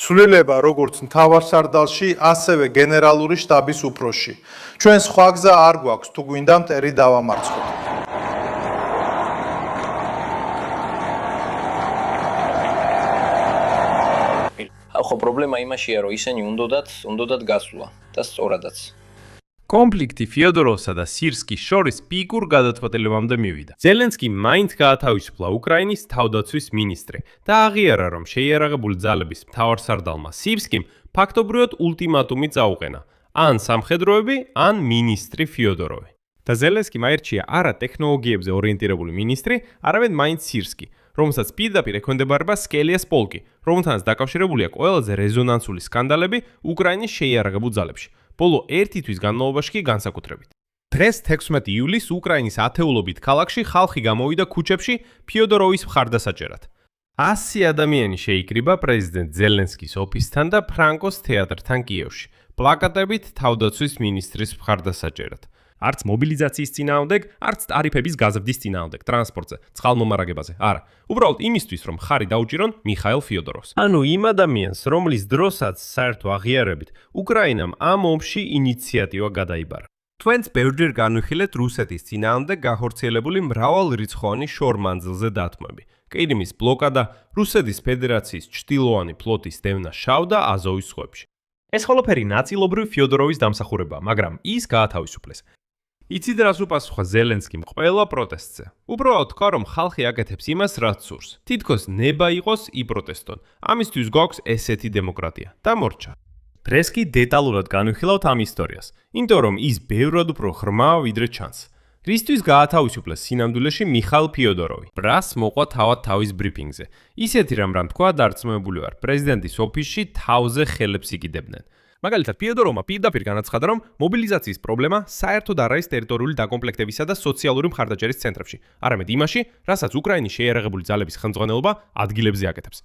ცვლილება როგორც მთავარსარდალში, ასევე გენერალური შტაბის უფროსში. ჩვენ სხვა გზა არ გვაქვს, თუ გვინდა მტერი დავამარცხოთ. ხო, პრობლემა იმაშია, რომ ისინი უნდათ გასვლა და სწორადაც. კონფლიქტი ფიოდოროვსა და სირსკის შორის პიკურ გადაწყვეტილებამდე მივიდა. ზელენსკი მაინც გაათავისუფლა უკრაინის თავდაცვის მინისტრი და აღიარა, რომ შეიარაღებული ძალების მთავარსარდალმა სირსკიმ ფაქტობრივად ულტიმატუმი წაუყენა: ან სამხედროები, ან მინისტრი ფიოდოროვი. და ზელენსკიმ აირჩია არა ტექნოლოგიებზე ორიენტირებული მინისტრი, არამედ მაინც სირსკი, რომელსაც პირდაპირ ექვემდებარება სკელიას პოლკი, რომელთანაც დაკავშირებულია ყველაზე რეზონანსული სკანდალები უკრაინის შეიარაღებულ ძალებში. ბოლო 1 თვის განმავლობაში კი განსაკუთრებით. დღეს 16 ივლისს უკრაინის ათეულობით ქალაქში ხალხი გამოვიდა ქუჩებში ფიოდოროვის მხარდასაჭერად. 100 ადამიანი შეიკრიბა პრეზიდენტ ზელენსკის ოფისთან და ფრანკოს თეატრთან კიევში, პლაკატებით თავდაცვის მინისტრის მხარდასაჭერად. არც მობილიზაციის წინააღმდეგ, არც ტარიფების გაზრდის წინააღმდეგ, ტრანსპორტზე, წყალმომარაგებაზე. არა, უბრალოდ იმისთვის, რომ ხარი დაუჭირონ მიხაილ ფიოდოროვს. ანუ იმ ადამიანს, რომლის დროსაც საერთო აღიარებით, უკრაინამ ამ ომში ინიციატივა გადაიბარა. თქვენც ბევრჯერ განვიხილეთ რუსეთის წინააღმდეგ გახორციელებული მრავალრიცხოვანი შორმანძილზე დათმები. კრიმის ბლოკადა, რუსეთის ფედერაციის ჩრდილოანი ფლოტის დევნა შავ და აზოვის ზღვებში. ეს ყველაფერი ნაწილობრივ ფიოდოროვის დამსახურებაა, მაგრამ ის გაათავისუფლეს. იცით რას უპასუხა ზელენსკიმ ყველა პროტესტზე? უბრალოდ თქვა, რომ ხალხი აკეთებს იმას, რაც სურს. თითქოს ნება იყოს იპროტესტონ. ამისთვის გვაქვს ესეთი დემოკრატია და მორჩა. დღეს კი დეტალურად განვიხილავთ ამ ისტორიას, იმიტომ რომ ის ბევრად უფრო ღრმა ვიდრე ჩანს. რისთვის გაათავისუფლეს სინამდვილეში მიხაილ ფიოდოროვი? ბრას მოყვა თავად თავის ბრიფინგზე. ისეთი რამ თქვა დარწმუნებული ვარ, პრეზიდენტის ოფისში თავზე ხელებს იკიდებდნენ. მაგალითად, ფიოდოროვმა პირდაპირ განაცხადა, რომ მობილიზაციის პრობლემა საერთოდ არ არის ტერიტორიული დაკომპლექტებისა და სოციალური მხარდაჭერის ცენტრებში, არამედ იმაში, რასაც უკრაინის შეიარაღებული ძალების ხელმძღვანელობა ადგილებზე აკეთებს.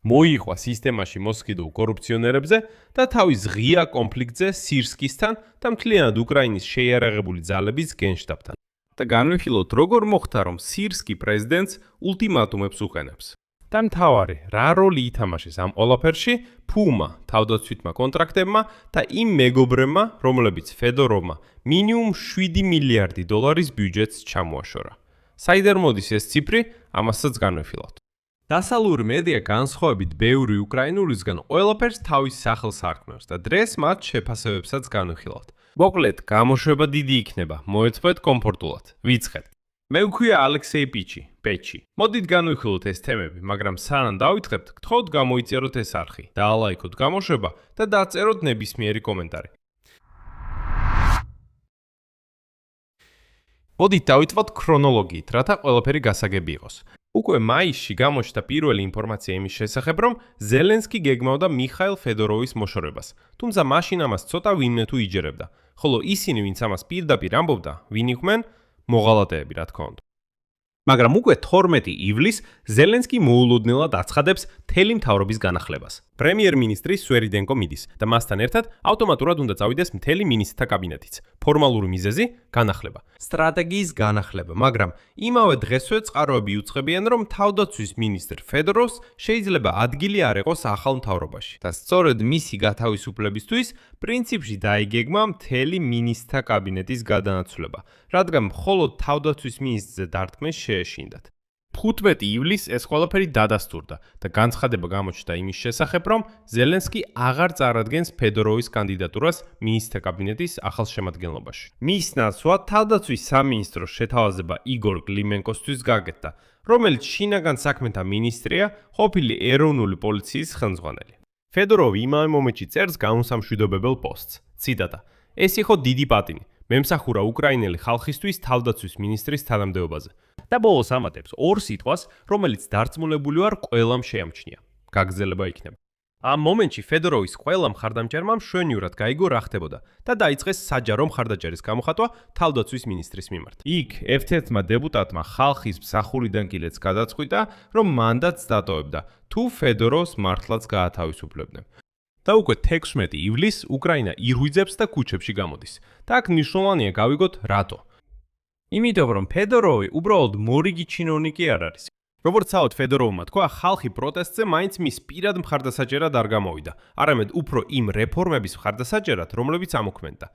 მოიხვა სისტემაში მოსყიდულ კორუფციონერებზე და თავის ღია კონფლიქტზე სირსკისთან და მთლიანად უკრაინის შეიარაღებული ძალების გენშტაბთან. და განვიხილოთ, როგორ მოხდა, რომ სირსკი პრეზიდენტს ულტიმატუმებს უყენებს. და მთავარი, რა როლი ითამაშეს ამ ყველაფერში ფუმა, თავდაცვითმა კონტრაქტებმა და იმ მეგობრებმა, რომლებიც ფედოროვმა მინიმუმ 7 მილიარდი დოლარის ბიუჯეტს ჩამოაშორა. საიდან მოდის ეს ციფრი, ამასაც განვიხილავთ. დასავლური მედია განსხვავებით ბევრი უკრაინულისგან ყველაფერს თავის სახელს არქმევს და დღეს მათ შეფასებებსაც განვიხილავთ. მოკლედ, გამოშვება დიდი იქნება, მოეწყვეთ კომფორტულად, ვიწყებთ. მე ვქვია ალექსეი პეჩი. მოდით განვიხილოთ ეს თემები, მაგრამ სანამ დავიწყებთ, გთხოვთ გამოიწეროთ ეს არხი, დაალაიქოთ გამოშვება და დაწეროთ ნებისმიერი კომენტარი. მოდით დავიწყოთ ქრონოლოგიით, რათა ყველაფერი გასაგები იყოს. უკვე მაისში გამოჩნდა პირველი ინფორმაცია იმის შესახებ, რომ ზელენსკი გეგმავდა მიხაილ ფედოროვის მოშორებას, თუმცა მაშინ ამას ცოტა ვინმე თუ იჯერებდა, ხოლო ისინი, ვინც ამას პირდაპირ ამბობდა, ვინ იყვნენ? მოღალატეები, რა თქმა უნდა. მაგრამ უკვე 12 ივლისს ზელენსკი მოულოდნელად აცხადებს მთელი მთავრობის განახლებას. პრემიერ-მინისტრი სვერიდენკო მიდის და მასთან ერთად ავტომატურად უნდა წავიდეს მთელი მინისტრთა კაბინეტიც. ფორმალური მიზეზი განახლება, სტრატეგიის განახლება, მაგრამ იმავე დღესვე წყაროები უწყებიან, რომ თავდაცვის მინისტრ ფედოროვს შეიძლება ადგილი არ ეყოს ახალ მთავრობაში. და სწორედ მისი გათავისუფლებისთვის პრინციპში დაიგეგმა მთელი მინისტრთა კაბინეტის გადანაცვლება, რადგან მხოლოდ თავდაცვის მინისტრზე დარტყმის შეეშინდათ. 15 ივლისს ეს ყველაფერი დადასტურდა და განცხადება გამოჩნდა იმის შესახებ, რომ ზელენსკი აღარ წარადგენს ფედოროვის კანდიდატურას მინისტრთა კაბინეტის ახალ შემადგენლობაში. მის ნაცვლად თავდაცვის სამინისტროს შეთავაზება იგორ კლიმენკოსთვის გაკეთდა, რომელიც შინაგან საქმეთა მინისტრია, ყოფილი ეროვნული პოლიციის ხელმძღვანელი. ფედოროვი იმავე მომენტში წერს განუსამშვიდობებელ პოსტს. ციტატა: ეს იყო დიდი პატივი. მემსახურა უკრაინელი ხალხისთვის თავდაცვის მინისტრის თანამდებობაზე. და ბოლოს ამატებს ორ სიტყვას, რომელიც დარწმუნებული ვარ ყველამ შეამჩნია. გაგრძელება იქნება. ამ მომენტში ფედოროვის ყველა მხარდამჭერმა მშვენივრად გაიგო რა ხდებოდა და დაიწყეს საჯარო მხარდაჭერის გამოხატვა თავდაცვის მინისტრის მიმართ. იქ ერთ-ერთმა დეპუტატმა ხალხის მსახურიდან კილეც გადაწყვიტა, რომ მანდატს დატოვებდა, თუ ფედოროვს მართლაც გაათავისუფლებდნენ. და უკვე 16 ივლისს უკრაინა ირღვიძებს და ქუჩებში გამოდის. და აქ მნიშვნელოვანია გავიგოთ რატო. იმიტომ რომ ფედოროვი უბრალოდ მორიგი ჩინოვნიკი არ არის. როგორც საუთ ფედოროვმა თქვა, ხალხი პროტესტზე მაინც მის პირად მხარდასაჭერად არ გამოვიდა, არამედ უფრო იმ რეფორმების მხარდასაჭერად, რომლებიც ამოქმედდა.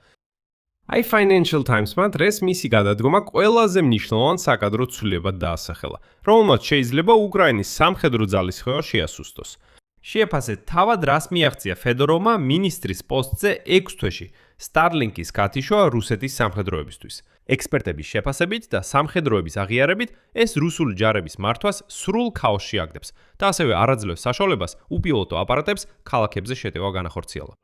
აი Financial Times-მა დღეს მისი გადადგომა ყველაზე მნიშვნელოვან საკადრო ცვლილებად დაასახელა, რომელმაც შეიძლება უკრაინის სამხედრო ძალის ხევა შეასუსტოს. შეაფასეთ, თავად რას მიაღწია ფედოროვმა მინისტრის პოსტზე 6 თვეში Starlink-ის გათიშვა რუსეთის სამხედროებისთვის. ექსპერტების შეფასებით და სამხედროების აღიარებით, ეს რუსული ჯარების მართვას სრულ ქაოსში აგდებს და ასევე არაძლევს საშუალებას უპილოტო აპარატებს ქალაქებზე შეტევა განახორციელა.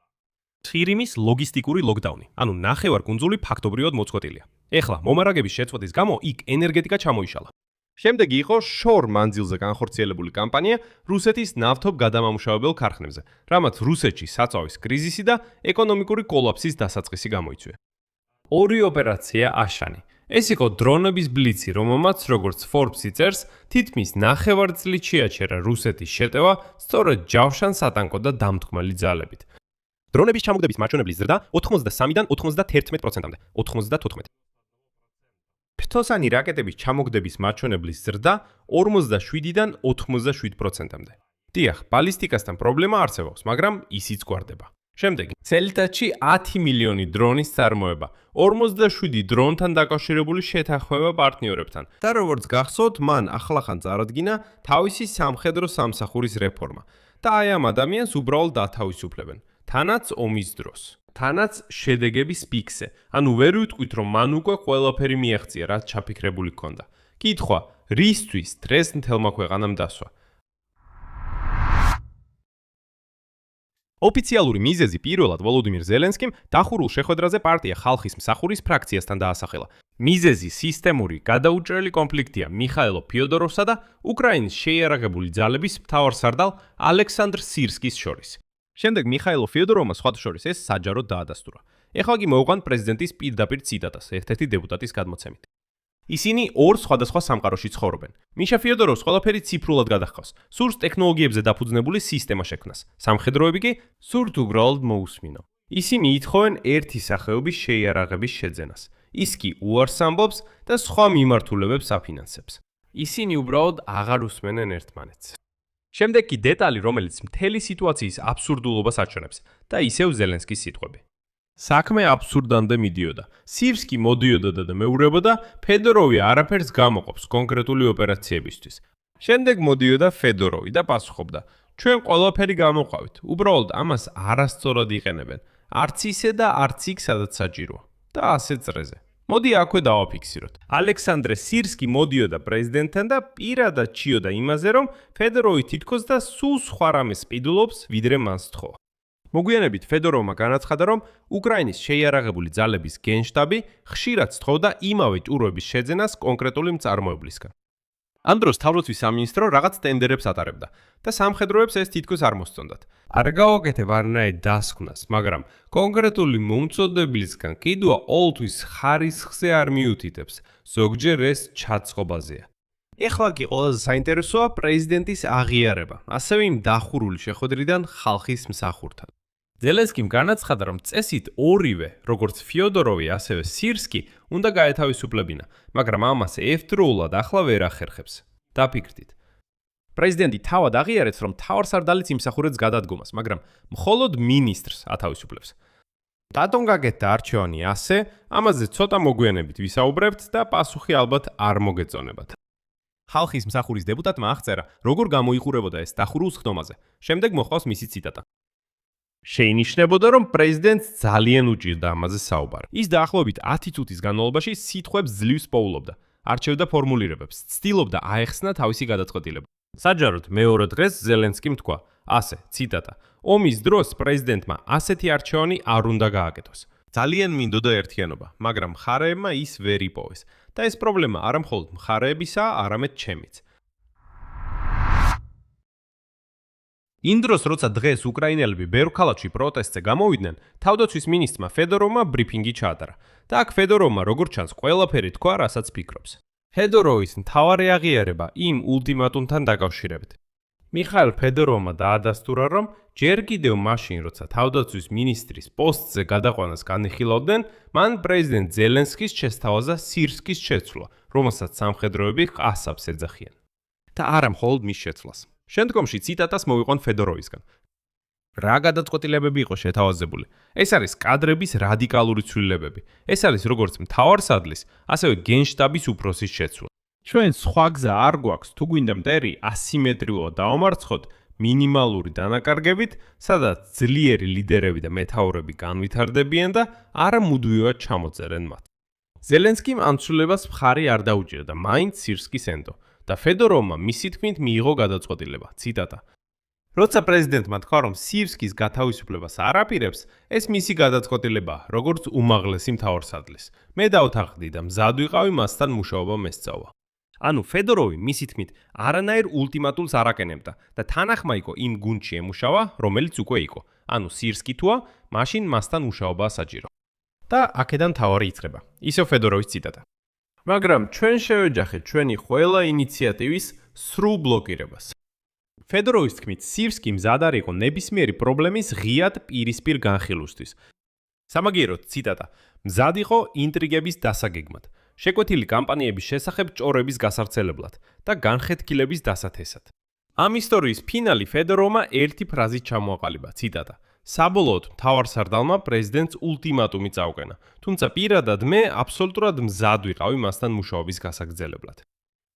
შირიმის ლოგისტიკური ლოკდაუნი, ანუ ნახევარკუნძული ფაქტობრივად მოწყვეტილია. ეხლა მომარაგების შეწყვეტის გამო იქ ენერგეტიკა ჩამოიშალა. შემდეგ იყო შორ მანძილზე განხორციელებული კამპანია რუსეთის ნავთობ გადამამუშავებელ ქარხნებზე, რამაც რუსეთში საწვავის კრიზისი და ეკონომიკური კოლაფსის დასაწყისი გამოიწვია. ორი ოპერაცია აშანი. ეს იყო დრონების ბლიცი, რომელმაც როგორც Forbes იწერს, თითქმის ნახევარწლით შეაჩერა რუსეთის შეტევა სწორედ ჯავშან სატანკო და დამთქმელი ძალებით. დრონების ჩამოგდების მაჩვენებლის ზრდა 83-დან 91%-მდე, 94. ფთოსანი რაკეტების ჩამოგდების მაჩვენებლის ზრდა 47-დან 87%-მდე. დიახ, ბალისტიკასთან პრობლემა არსებობს, მაგრამ ისიც გვარდება. შემდეგი, წელიწადში 10 მილიონი დრონის წარმოება, 47 დრონთან დაკავშირებული შეთანხმება პარტნიორებთან. და როგორც გახსოვთ, მან ახლახან წარადგინა თავისი სამხედრო სამსახურის რეფორმა. და აი ამ ადამიანს უბრალოდ დათავისუფლებენ, თანაც ომის დროს. თანაც შედეგების პიქსზე. ანუ ვერ ვიტყვით, რომ მან უკვე ყველაფერი მიაღწია, რაც ჩაფიქრებული ჰქონდა. კითხვა, რისთვის დღეს მთელმა ქვეყანამ დასვა? ოფიციალური მიზეზი პირველად ვოლოდიმირ ზელენსკიმ დახურულ შეხვედრაზე პარტია ხალხის მსახურის ფრაქციასთან დაასახელა. მიზეზი სისტემური გადაუჭრელი კონფლიქტია მიხაილო ფიოდოროვსა და უკრაინის შეიარაღებული ძალების მთავარსარდალ ალექსანდრ სირსკის შორის. შემდეგ მიხაილო ფიოდოროვმა სხვათა შორის ეს საჯაროდ დაადასტურა. ეხლა კი მოვყვან პრეზიდენტის პირდაპირ ციტატას ერთ-ერთი დეპუტატის გადმოცემით. ისინი ორ სხვადასხვა სამყაროში ცხოვრობენ. მიშა ფიოდოროვს ყველაფერი ციფრულად გადაჰყავს. სურს ტექნოლოგიებზე დაფუძნებული სისტემა შექმნას. სამხედროები კი სურთ უბრალოდ მოусმინო. ისინი ითხოვენ ერთი სახეობის შეიარაღების შეძენას. ის კი უარს ამბობს და სხვა მიმართულებებს აფინანსებს. ისინი უბრალოდ აღარ უსმენენ ერთმანეთს. შემდეგ კი დეტალი, რომელიც მთელი სიტუაციის აბსურდულობას აჩვენებს და ისევ ზელენსკის სიტყვები. საქმე აბსურდამდე მიდიოდა. სირსკი მოდიოდა და მეურვებოდა, ფედოროვი არაფერს გამოყოფს კონკრეტული ოპერაციებისთვის. შემდეგ მოდიოდა ფედოროვი და პასუხობდა: ჩვენ ყველაფერი გამოყავით, უბრალოდ ამას არასწორად იყენებენ. არც ისე და არც იქ, სადაც საჭიროა. და ასე წრეზე. მოდი აქვე დავაფიქსიროთ. ალექსანდრე სირსკი მოდიოდა პრეზიდენტთან და პირადად ჭიოდა იმაზე, რომ ფედოროვი თითქოს და სულ სხვა რამეს ყიდულობს, ვიდრე მას სთხოვა. მოგვიანებით ფედოროვმა განაცხადა, რომ უკრაინის შეიარაღებული ძალების გენშტაბი ხშირად სთხოვდა იმავე ტურების შეძენას კონკრეტული მწარმოებლისგან. ამ დროს თავროცვის სამინისტრო რაღაც ტენდერებს ატარებდა და სამხედროებს ეს თითქოს არ მოსწონდათ. არ გაუკეთებ არნაირ დასკვნას, მაგრამ კონკრეტული მომწოდებისგან კიდვა ყოველთვის ხარისხზე არ მიუთითებს, ზოგჯერ ეს ჩაწყობაზეა. ეხლა კი ყველაზე საინტერესოა პრეზიდენტის აღიარება, ასევე იმ დახურული შეხვედრიდან ხალხის მსახურთან. ზელენსკიმ განაცხადა, რომ წესით ორივე, როგორც ფიოდოროვი, ასევე სირსკი, უნდა გაეთავისუფლებინა, მაგრამ ამას ერთდროულად ახლა ვერ ახერხებს. დაფიქრდით. პრეზიდენტი თავად აღიარებს, რომ მთავარსარდალიც იმსახურებს გადადგომას, მაგრამ მხოლოდ მინისტრს ათავისუფლებს. რატომ გაკეთდა არჩევანი ასე? ამაზე ცოტა მოგვიანებით ვისაუბრებთ და პასუხი ალბათ არ მოგეწონებათ. ხალხის მსახურის დეპუტატმა აღწერა, როგორ გამოიყურებოდა ეს დახურულს ხდომაზე. შემდეგ მოჰყავს მისი ციტატა. შეინიშნებოდა, რომ პრეზიდენტს ძალიან უჭირდა ამაზე საუბარი. ის დაახლოებით 10 წუთის განმავლობაში სიტყვებს ძლივს პოულობდა, არჩევდა ფორმულირებებს, ცდილობდა აეხსნა თავისი გადაწყვეტილება. საჯაროდ მეორე დღეს ზელენსკიმ თქვა, ასე, ციტატა: ომის დროს პრეზიდენტმა ასეთი არჩევანი არ უნდა გააკეთოს. ძალიან მინდოდა ერთიანობა, მაგრამ მხარეებმა ის ვერ იპოვეს. და ეს პრობლემა არა მხოლოდ მხარეებისაა, არამედ ჩემიც. იმ დროს, როცა დღეს უკრაინელები ბევრ ქალაქში პროტესტზე გამოვიდნენ, თავდაცვის მინისტრმა ფედოროვმა ბრიფინგი ჩაატარა. და აქ ფედოროვმა როგორც ჩანს, ყველაფერი თქვა, რასაც ფიქრობს. ფედოროვის მთავარი აღიარება იმ ულტიმატუმთან დაკავშირებით. მიხაილ ფედოროვმა დაადასტურა, რომ ჯერ კიდევ მაშინ, როცა თავდაცვის მინისტრის პოსტზე გადაყვანას განიხილავდნენ, მან პრეზიდენტ ზელენსკის შესთავაზა სირსკის შეცვლა, რომელსაც სამხედროები ყასაბს ეძახიან. და არა მხოლოდ მის შეცვლას. შემდგომში ციტატას მოვიყვან ფედოროვისგან. რა გადაწყვეტილებები იყო შეთავაზებული? ეს არის კადრების რადიკალური ცვლილებები. ეს არის როგორც მთავარსარდლის, ასევე გენშტაბის უფროსის შეცვლა. ჩვენ სხვა გზა არ გვაქვს, თუ გვინდა მტერი ასიმეტრიულად დავამარცხოთ მინიმალური დანაკარგებით, სადაც ძლიერი ლიდერები და მეთაურები განვითარდებიან და არა მუდმივად ჩამოწერენ მათ. ზელენსკიმ ამ ცვლილებას მხარი არ დაუჭირა და მაინც სირსკის ენდო და ფედოროვმა მისი თქმით მიიღო გადაწყვეტილება. ციტატა. როცა პრეზიდენტმა თქვა, რომ სირსკის გათავისუფლებას არ აპირებს, ეს მისი გადაწყვეტილებაა, როგორც უმაღლესი მთავარსარდლის. მე დავთანხმდი და მზად ვიყავი მასთან მუშაობა მესწავლა. ანუ ფედოროვი მისი თქმით არანაირ ულტიმატულს არ აკენებდა და თანახმა იყო იმ გუნდში ემუშავა, რომელიც უკვე იყო. ანუ სირსკი თუა, მაშინ მასთან მუშაობაა საჭირო. და აქედან თავარი იწყება. ისევ ფედოროვის ციტატა. მაგრამ ჩვენ შევეჯახეთ ჩვენი ყველა ინიციატივის სრულ ბლოკირებას. ფედოროვის თქმით, სირსკი მზად არ იყო ნებისმიერი პრობლემის ღიად პირისპირ განხილვისთვის. სამაგიეროდ ციტატა. მზად იყო ინტრიგების დასაგეგმად, შეკვეთილი კამპანიების შესახებ ჭორების გასავრცელებლად და განხეთქილების დასათესად. ამ ისტორიის ფინალი ფედოროვმა ერთი ფრაზით ჩამოაყალიბა. ციტატა. საბოლოოდ მთავარსარდალმა პრეზიდენტს ულტიმატუმი წაუყენა, თუმცა პირადად მე აბსოლუტურად მზად ვიყავი მასთან მუშაობის გასაგრძელებლად.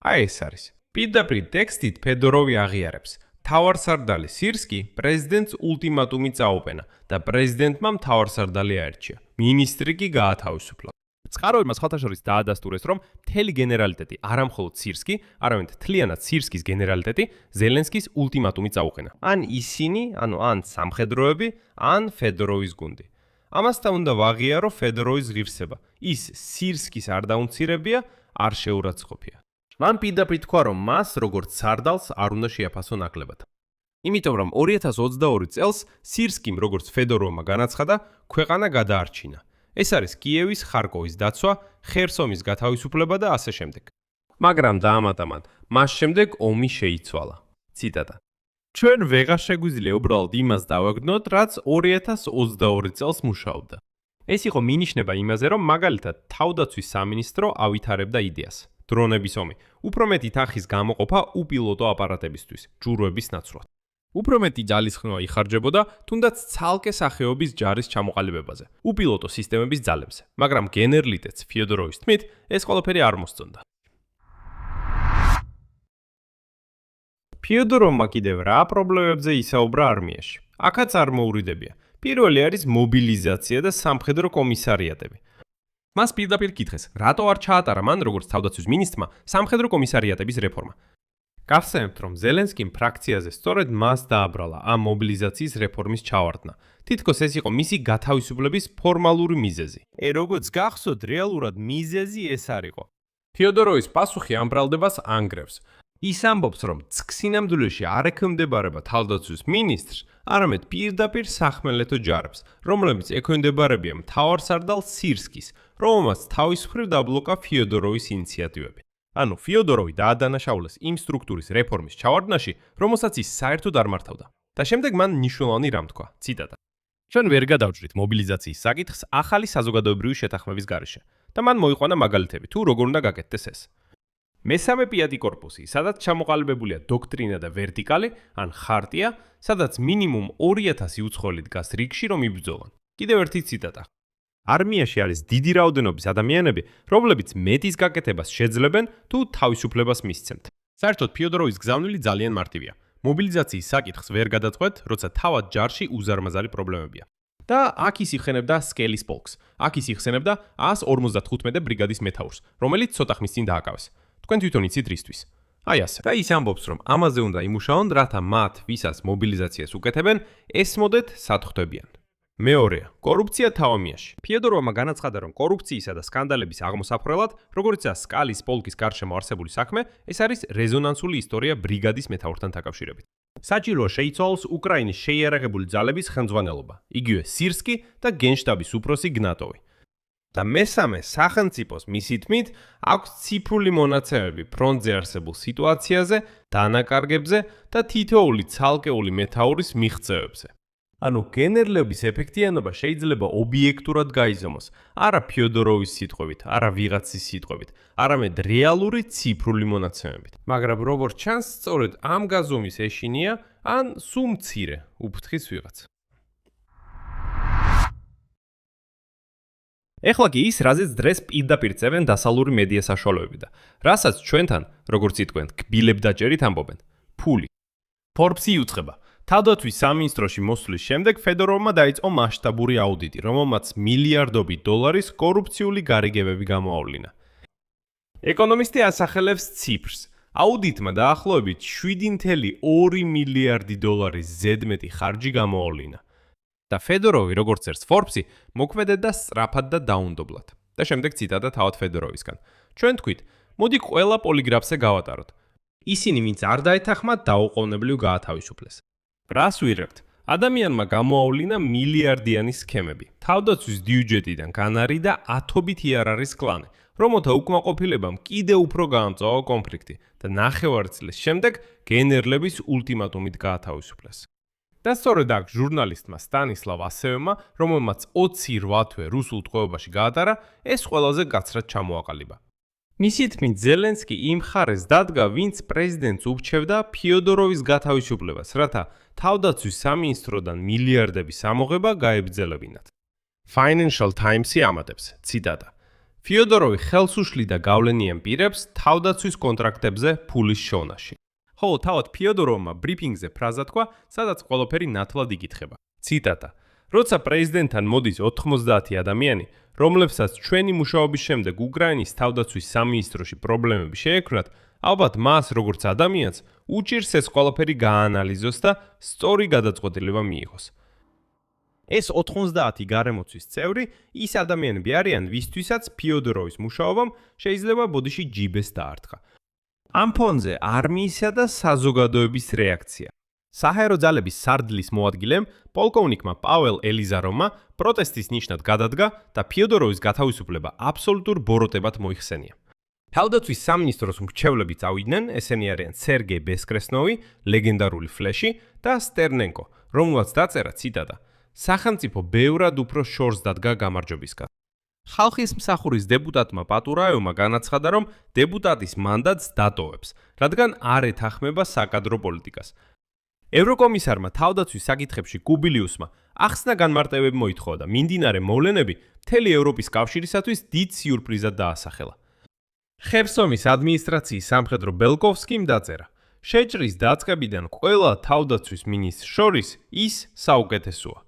აი ეს არის. პირდაპირ ტექსტით ფედოროვი აღიარებს. მთავარსარდალი სირსკი პრეზიდენტს ულტიმატუმი წაუყენა და პრეზიდენტმა მთავარსარდალი აერჩია. მინისტრი კი გაათავისუფლა. წყაროებმა სხვათა შორის დაადასტურეს, რომ მთელი გენერალიტეტი არა მხოლოდ სირსკი, არამედ მთლიანად სირსკის გენერალიტეტი ზელენსკის ულტიმატუმი წაუყენა. ან ისინი, ან სამხედროები, ან ფედოროვის გუნდი. ამასთან უნდა ვაღიარო ფედოროვის ღირსება. ის სირსკის არ დაუნცირებია, არ შეურაცხყოფია. მან პირდაპირ თქვა, რომ მას როგორც სარდალს არ უნდა შეაფასო ნაკლებად. იმიტომ რომ 2022 წელს სირსკიმ როგორც ფედოროვმა განაცხადა, ქვეყანა გადაარჩინა. ეს არის კიევის, ხარკოვის დაცვა, ხერსომის გათავისუფლება და ასე შემდეგ. მაგრამ დაამატა, მას შემდეგ ომი შეიცვალა. ციტატა. ჩვენ ვეღარ შეგვიძლია უბრალოდ იმას დავაგდნოთ, რაც 2022 წელს მუშაობდა. ეს იყო მინიშნება იმაზე, რომ მაგალითად თავდაცვის სამინისტრო ავითარებდა იდეას. დრონების ომი, უფრო მეტი თანხის გამოყოფა უპილოტო აპარატებისთვის, ჯურვების ნაცვლად. უფრო მეტი ძალისხმევა იხარჯებოდა, თუნდაც ცალკე სახეობის ჯარის ჩამოყალიბებაზე, უპილოტო სისტემების ძალებზე, მაგრამ გენერლიტეტს ფიოდოროვის თქმით, ეს ყველაფერი არ მოსწონდა. ფიოდოროვმა კიდევ რა პრობლემებზე ისაუბრა არმიაში? აქაც არ მოურიდებია. პირველი არის მობილიზაცია და სამხედრო კომისარიატები. მას პირდაპირ კითხეს, რატო არ ჩაატარა მან როგორც თავდაცვის მინისტრმა სამხედრო კომისარიატების რეფორმა. გახსენებთ, რომ ზელენსკიმ ფრაქციაზე სწორედ მას დააბრალა ამ მობილიზაციის რეფორმის ჩავარდნა. თითქოს ეს იყო მისი გათავისუფლების ფორმალური მიზეზი. როგორც გახსოვთ, რეალურად მიზეზი ეს არ იყო. ფიოდოროვის პასუხი ამ ბრალდებას ანგრევს. ის ამბობს, რომ წქსინამდვილეში არ ექვემდებარება თავდაცვის მინისტრს, არამედ პირდაპირ სახმელეთო ჯარებს, რომლებიც ექვემდებარებიან მთავარსარდალ სირსკის, რომელმაც თავის მხრივ დაბლოკა ფიოდოროვის ინიციატივები. ანუ ფიოდოროვი დაადანაშაულეს იმ სტრუქტურის რეფორმის ჩავარდნაში, რომელსაც ის საერთოდ არ მართავდა. და შემდეგ მან მნიშვნელოვანი რამ თქვა. ციტატა. ჩვენ ვერ გადავჭრით მობილიზაციის საკითხს ახალი საზოგადოებრივი შეთანხმების გარეშე და მან მოიყვანა მაგალითები, თუ როგორ უნდა გაკეთდეს ეს. მესამე პიატი კორპუსი, სადაც ჩამოყალიბებულია დოქტრინა და ვერტიკალი, ან ხარტია, სადაც მინიმუმ 2000 უცხოელი დგას რიგში, რომ იბრძოლონ. კიდევ ერთი ციტატა. არმიაში არის დიდი რაოდენობის ადამიანები, რომლებიც მეტის გაკეთებას შეძლებენ თუ თავისუფლებას მისცემთ. საერთოდ ფიოდოროვის გზავნილი ძალიან მარტივია. მობილიზაციის საკითხს ვერ გადაწყვეტ, როცა თავად ჯარში უზარმაზარი პრობლემებია. და აქ ის იხსენებდა სკელის პოლკს. აქ ის იხსენებდა 155 ბრიგადის მეთაურს, რომელიც ცოტა ხნის წინ დააკავეს. თქვენ თვითონ იცით რისთვის. აი ასე. და ის ამბობს, რომ ამაზე უნდა იმუშაონ, რათა მათ, ვისაც მობილიზაციას უკეთებენ, ესმოდეთ სად ხვდებიან. მეორეა, კორუფცია თავამიაში. ფიოდოროვმა განაცხადა, რომ კორუფციისა და სკანდალების აღმოსაფრელად, როგორიცაა სკალის პოლკის გარშემო არსებული საქმე, ეს არის რეზონანსული ისტორია ბრიგადის მეთაურთან დაკავშირებით. საჭიროა შეიცვალოს უკრაინის შეიარაღებული ძალების ხელმძღვანელობა, იგივე სირსკი და გენშტაბის უფროსი გნატოვი. და მესამე, სახელმწიფოს მისი თქმით, აქვს ციფრული მონაცემები ფრონტზე არსებულ სიტუაციაზე, დანაკარგებზე და თითოეული ცალკეული მეთაურის მიღწევებზე. ანუ გენერლების ეფექტიანობა შეიძლება ობიექტურად გაიზომოს, არა ფიოდოროვის სიტყვებით, არა ვიღაცის სიტყვებით, არამედ რეალური ციფრული მონაცემებით. მაგრამ როგორც ჩანს, სწორედ ამ გაზომვის ეშინია, ან სულ მცირე, უფრთხის ვიღაც. ეხლა კი ის, რაზეც დღეს პირდაპირ წევენ დასავლური მედია საშუალებები და რასაც ჩვენთან, როგორც იტყვენ, კბილებდაჭერით ამბობენ, ფული. Forbes-ი იუწყება. თავდაცვის სამინისტროში მოსვლის შემდეგ ფედოროვმა დაიწყო მასშტაბური აუდიტი, რომელმაც მილიარდობით დოლარის კორუფციული გარიგებები გამოავლინა. ეკონომისტი ასახელებს ციფრს. აუდიტმა დაახლოებით 7.2 მილიარდი დოლარის ზედმეტი ხარჯი გამოავლინა. და ფედოროვი, როგორც წერს Forbes-ი, მოქმედდა სწრაფად და დაუნდობლად. და შემდეგ ციტატა თავად ფედოროვისგან. ჩვენ თქვით, მოდი ყველა პოლიგრაფზე გავატაროთ. ისინი, ვინც არ დაეთანხმათ, დაუყოვნებლივ გაათავისუფლეს. რას ვიღებთ? ადამიანმა გამოავლინა მილიარდიანი სქემები. თავდაცვის ბიუჯეტიდან განარი და ათობით იარარის კლანი, რომელთა უკმაყოფილებამ კიდე უფრო გაამწვავა კონფლიქტი და ნახევარი წლის შემდეგ გენერლების ულტიმატუმით გაათავისუფლეს. და სწორედ აქ ჟურნალისტმა სტანისლავ ასევმა, რომელმაც 28 თვე რუსულ ტყვეობაში გაატარა, ეს ყველაზე გაცრად ჩამოაყალიბა. მისი თქმით, ზელენსკი იმ მხარეს დადგა, ვინც პრეზიდენტს ურჩევდა ფიოდოროვის გათავისუფლებას, რათა თავდაცვის სამინისტროდან მილიარდების ამოღება გაებრძელებინათ. Financial Times-ი ამატებს, ციტატა: ფიოდოროვი ხელს უშლიდა გავლენიან პირებს თავდაცვის კონტრაქტებზე ფულის შოვნაში. ხოლო თავად ფიოდოროვმა ბრიფინგზე ფრაზა თქვა, სადაც ყველაფერი ნათლად იკითხება. ციტატა: როცა პრეზიდენტთან მოდის 90 ადამიანი, რომლებსაც ჩვენი მუშაობის შემდეგ უკრაინის თავდაცვის სამინისტროში პრობლემები შეექმნათ, ალბათ მას როგორც ადამიანს უჭირს ეს ყველაფერი გააანალიზოს და სწორი გადაწყვეტილება მიიღოს. ეს 90 გარემოცვის წევრი ის ადამიანები არიან, ვისთვისაც ფიოდოროვის მუშაობამ შეიძლება ბოდიში ჯიბეს დაარტყა. ამ ფონზე არმიისა და საზოგადოების რეაქცია. საჰაერო ძალების სარდლის მოადგილემ, პოლკოვნიკმა პაველ ელიზაროვმა პროტესტის ნიშნად გადადგა და ფიოდოროვის გათავისუფლება აბსოლუტურ ბოროტებად მოიხსენია. თავდაცვის სამინისტროს მრჩევლები წავიდნენ, ესენი არიან სერგეი ბესკრესნოვი, ლეგენდარული ფლეში და სტერნენკო, რომელმაც დაწერა ციტატა: სახელმწიფო ბევრად უფრო შორს დადგა გამარჯვებისგან. ხალხის მსახურის დეპუტატმა პატურაევმა განაცხადა, რომ დეპუტატის მანდატს დატოვებს, რადგან არ ეთანხმება საკადრო პოლიტიკას. ევროკომისარმა თავდაცვის საკითხებში კუბილიუსმა ახსნა განმარტებები მოითხოვა და მიმდინარე მოვლენები მთელი ევროპის კავშირისათვის დიდ სიურპრიზად დაასახელა. ხერსონის ადმინისტრაციის სამხედრო ბელკოვსკიმ დაწერა: შეჭრის დაწყებიდან ყველა თავდაცვის მინისტრს შორის ის საუკეთესოა.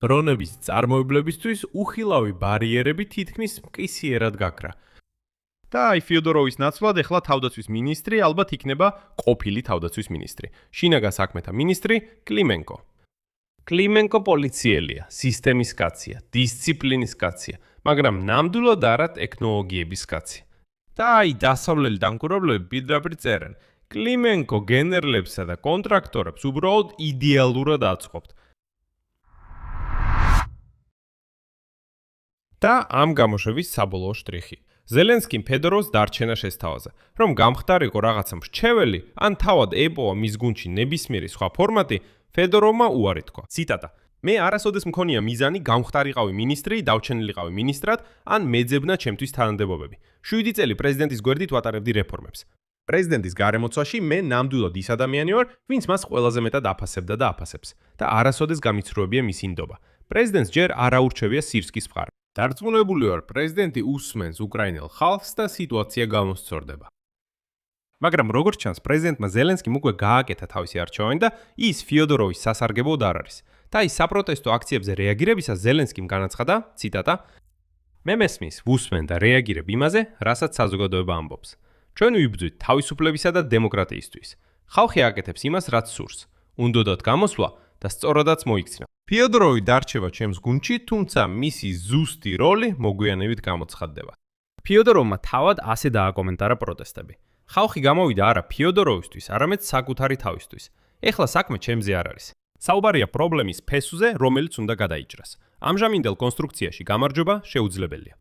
დრონების წარმოებლებისთვის უხილავი ბარიერები თითქმის მყისიერად გაქრა. და აი ფიოდოროვის ნაცვლად ეხლა თავდაცვის მინისტრი ალბათ იქნება ყოფილი თავდაცვის მინისტრი. შინაგან საქმეთა მინისტრი კლიმენკო. კლიმენკო პოლიციელია, სისტემის კაცია, დისციპლინის კაცია, მაგრამ ნამდვილად არა ტექნოლოგიების კაცი. და აი დასავლელი დამკვირვებლები პირდაპირ წერენ: კლიმენკო გენერლებსა და კონტრაქტორებს უბრალოდ იდეალურად აწყობთ. და ამ გამოშვების საბოლოო შტრიხი. ზელენსკიმ ფედოროვს დარჩენა შესთავაზა, რომ გამხდარიყო რაღაცა მრჩეველი, ან თავად ეპოვა მის გუნდში ნებისმიერი სხვა ფორმატი, ფედოროვმა უარი თქვა. ციტატა: მე არასოდეს მქონია მიზანი გამხდარიყავი მინისტრი, დავჩენილიყავი მინისტრად, ან მეძებნა ჩემთვის თანამდებობები. 7 წელი პრეზიდენტის გვერდით ვატარებდი რეფორმებს. პრეზიდენტის გარემოცვაში მე ნამდვილად ის ადამიანი ვარ, ვინც მას ყველაზე მეტად აფასებდა და აფასებს და არასოდეს გამიცრუებია მისი ნდობა. პრეზიდენტს ჯერ არ აურჩევია სირსკის მხარე. დარწმუნებული ვარ, პრეზიდენტი უსმენს უკრაინელ ხალხს და სიტუაცია გამოსწორდება. მაგრამ როგორც ჩანს, პრეზიდენტმა ზელენსკიმ უკვე გააკეთა თავისი არჩევანი და ის ფიოდოროვის სასარგებლოდ არ არის. და ის საპროტესტო აქციებზე რეაგირებისას ზელენსკიმ განაცხადა, ციტატა: მე მესმის, ვუსმენ და რეაგირებ იმაზე, რასაც საზოგადოება ამბობს. ჩვენ ვიბრძვით თავისუფლებისა და დემოკრატიისთვის. ხალხი აკეთებს იმას, რაც სურს. უნდოდათ გამოსვლა და სწორადაც მოიქცნა. ფიოდოროვი დარჩება ჩემს გუნდში, თუმცა მისი ზუსტი როლი მოგვიანებით გამოცხადდება. ფიოდოროვმა თავად ასე დააკომენტარა პროტესტები. ხალხი გამოვიდა არა ფიოდოროვისთვის, არამედ საკუთარი თავისთვის. ეხლა საქმე ჩემზე არ არის. საუბარია პრობლემის ფესვზე, რომელიც უნდა გადაიჭრას. ამჟამინდელ კონსტრუქციაში გამარჯვება შეუძლებელია.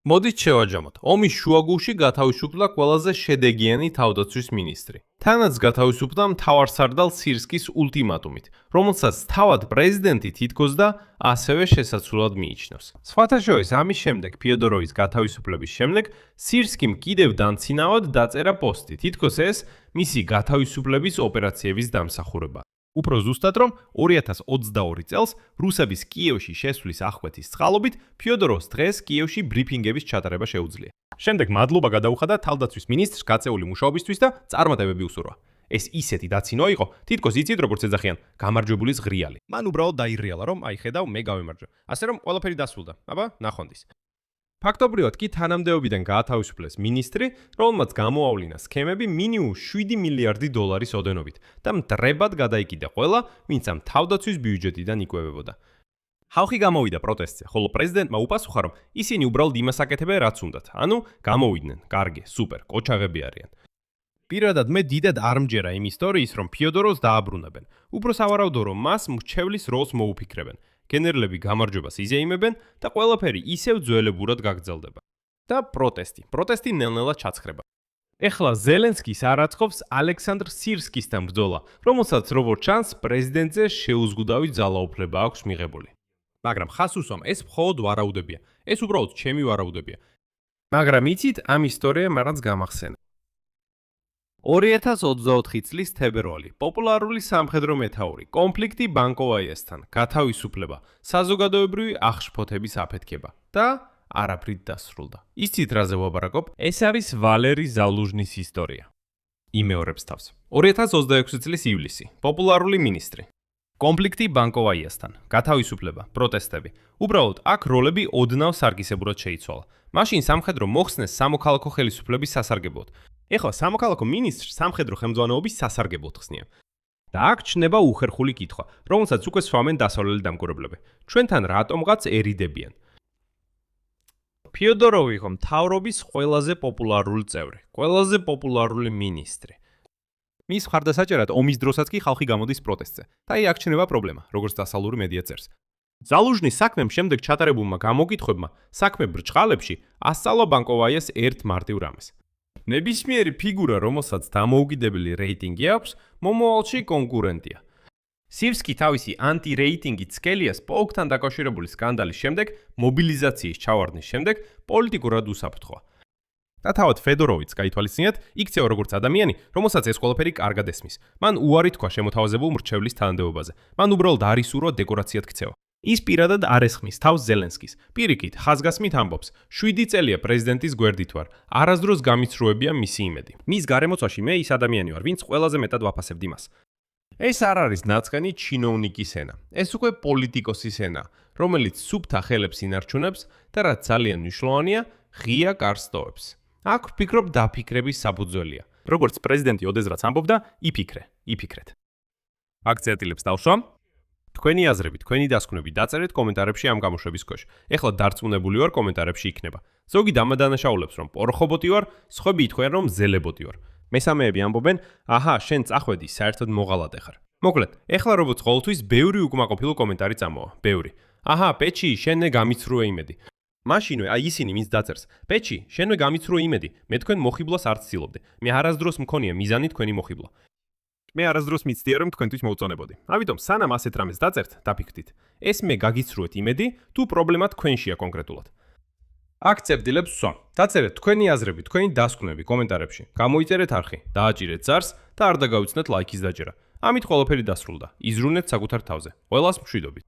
მოდით შევაჯამოთ. ომის შუაგულში გათავისუფლდა ყველაზე შედეგიანი თავდაცვის მინისტრი. თანაც გათავისუფლდა მთავარსარდალ სირსკის ულტიმატუმით, რომელსაც თავად პრეზიდენტი თითქოს და ასევე შესაძლებლად მიიჩნევს. სხვათა შორის, ამის შემდეგ ფიოდოროვის გათავისუფლების შემდეგ სირსკიმ კიდევ დამცინავად დაწერა პოსტი, თითქოს ეს მისი გათავისუფლების ოპერაციების დამსახურება. უფრო ზუსტად რომ 2022 წელს რუსების კიევში შესვლის აღკვეთის წყალობით ფიოდოროვს დღეს კიევში ბრიფინგების ჩატარება შეუძლია. შემდეგ მადლობა გადაუხადა თავდაცვის მინისტრს გაწეული მუშაობისთვის და წარმატებები უსურვა. ეს ისეთი დაცინვა იყო, თითქოს იცით როგორც ეძახიან, გამარჯვებული ზღრიალი. მან უბრალოდ დაირიალა რომ აი ხედავ მე გავემარჯვე. ასე რომ ყველაფერი დასრულდა. აბა, ნახვამდის. ფაქტობრივად კი თანამდებობიდან გაათავისუფლეს მინისტრი, რომელმაც გამოავლინა სქემები მინიმუმ 7 მილიარდი დოლარის ოდენობით და მტრებად გადაიკიდა ყველა, ვინც ამ თავდაცვის ბიუჯეტიდან იკვებებოდა. ხალხი გამოვიდა პროტესტზე, ხოლო პრეზიდენტმა უპასუხა, რომ ისინი უბრალოდ იმას აკეთებენ, რაც უნდათ. ანუ გამოვიდნენ, კარგი, სუპერ, კოჩაღები არიან. პირადად მე დიდად არ მჯერა იმ ისტორიის, რომ ფიოდოროვს დააბრუნებენ. უფრო სავარაუდო, რომ მას მრჩევლის როლს მოუფიქრებენ. გენერლები გამარჯვებას იზეიმებენ და ყველაფერი ისევ ძველებურად გაგრძელდება. და პროტესტი ნელ-ნელა ჩაცხრება. ეხლა ზელენსკის არ აწყობს ალექსანდრ სირსკისთან ბრძოლა, რომელსაც როგორც ჩანს პრეზიდენტზე შეუზღუდავი ძალაუფლება აქვს მიღებული. მაგრამ ხას უსვამ, ეს მხოლოდ ვარაუდებია. ეს უბრალოდ ჩემი ვარაუდებია. მაგრამ იცით, ამ ისტორიამ რაღაც გამახსენა. 2024 წლის თებერვალი. პოპულარული სამხედრო მეთაური, კონფლიქტი ბანკოვაიესთან, გათავისუფლება, საზოგადოებრივი აღშფოთების აფეთქება და არაფრით დასრულდა. იცით რაზე ვაბარაკობ? ეს არის ვალერი ზალუჟნის ისტორია. იმეორებს თავს. 2026 წლის ივლისი. პოპულარული მინისტრი. კონფლიქტი ბანკოვაიესთან, გათავისუფლება, პროტესტები. უბრალოდ აქ როლები ოდნავ სარგისებურად შეიცვალა. მაშინ სამხედრო მოხსნეს სამოქალაქო ხელისუფლების სასარგებლოდ. ეხლა სამოქალაქო მინისტრს სამხედრო ხელმძღვანელობის სასარგებლოდ ხსნიან. და აქ ჩნდება უხერხული კითხვა, რომელსაც უკვე სვამენ დასავლელი დამკვირვებლები. ჩვენთან რატომღაც ერიდებიან? ფიოდოროვი იყო მთავრობის ყველაზე პოპულარული წევრი, ყველაზე პოპულარული მინისტრი. მის მხარდასაჭერად ომის დროსაც კი ხალხი გამოდის პროტესტზე. და აი აქ ჩნდება პრობლემა, როგორც დასავლური მედია წერს. ზალუჟნის საქმემ შემდეგ ჩატარებულმა გამოკითხვებმა საქმე ბრჭყალებში ასწავლა ბანკოვაიას ერთ მარტივ რამეს. ნებისმიერი ფიგურა, რომელსაც დამოუკიდებელი რეიტინგი აქვს, მომავალში კონკურენტია. სირსკი თავისი ანტირეიტინგით სკელიას პოლკთან დაკავშირებული სკანდალის შემდეგ, მობილიზაციის ჩავარდნის შემდეგ პოლიტიკურად უსაფრთხოა. და თავად ფედოროვიც გაითვალისწინეთ, იქცევა როგორც ადამიანი, რომელსაც ეს ყველაფერი კარგად ესმის. მან უარი თქვა შემოთავაზებულ მრჩევლის თანამდებობაზე. მან უბრალოდ არ ისურვა დეკორაციად ქცევა. ის პირადად არ ესხმის თავს ზელენსკის. პირიქით, ხაზგასმით ამბობს, 7 წელია პრეზიდენტის გვერდით ვარ, არასდროს გამიცრუებია მისი იმედი. მის გარემოცვაში მე ის ადამიანი ვარ, ვინც ყველაზე მეტად ვაფასებდი მას. ეს არ არის ნაწყენი ჩინოვნიკის ენა. ეს უკვე პოლიტიკოსის ენა, რომელიც სუფთა ხელებს ინარჩუნებს და რაც ძალიან მნიშვნელოვანია, ღია კარს ტოვებს. აქ ვფიქრობ დაფიქრების საფუძველია. როგორც პრეზიდენტი ოდესღაც ამბობდა, იფიქრეთ. აქ წერტილებს დავსვამ. თქვენი აზრები, თქვენი დასკვნები დაწერეთ კომენტარებში ამ გამოშვების ქვეშ. ეხლა დარწმუნებული ვარ კომენტარებში იქნება. ზოგი დამადანაშაულებს რომ პორხობოტი ვარ, სხვები ითქვენ რომ ზელებოტი ვარ. მესამეები ამბობენ, აჰა, შენ წახვედი, საერთოდ მოღალატე ხარ. მოკლედ, ეხლა როგორც ყოველთვის ბევრი უკმაყოფილო კომენტარი წამოვა, ბევრი. აჰა, პეჩი, შენე გამიცრუე იმედი. მაშინვე აი ისინი მის დაწერს. პეჩი, შენვე გამიცრუე იმედი. მე თქვენ მოხიბლას არ ვცდილობდი. მე არასდროს მქონია მიზანი თქვენი მოხიბლა. მე არასდროს მიცდია რომ თქვენთვის მოვწონებოდი. ამიტომ სანამ ასეთ რამეს დაწერთ, დაფიქრდით. ეს მე გაგიცრუეთ იმედი, თუ პრობლემა თქვენშია კონკრეტულად. აქ წერტილებს ვსვამ. დაწერეთ თქვენი აზრები, თქვენი დასკვნები კომენტარებში. გამოიწერეთ არხი, დააჭირეთ ზარს და არ დაგავიცნეთ ლაიქის დაჭერა. ამით ყველაფერი დასრულდა. იზრუნეთ საკუთარ თავზე. ყველას მშვიდობით.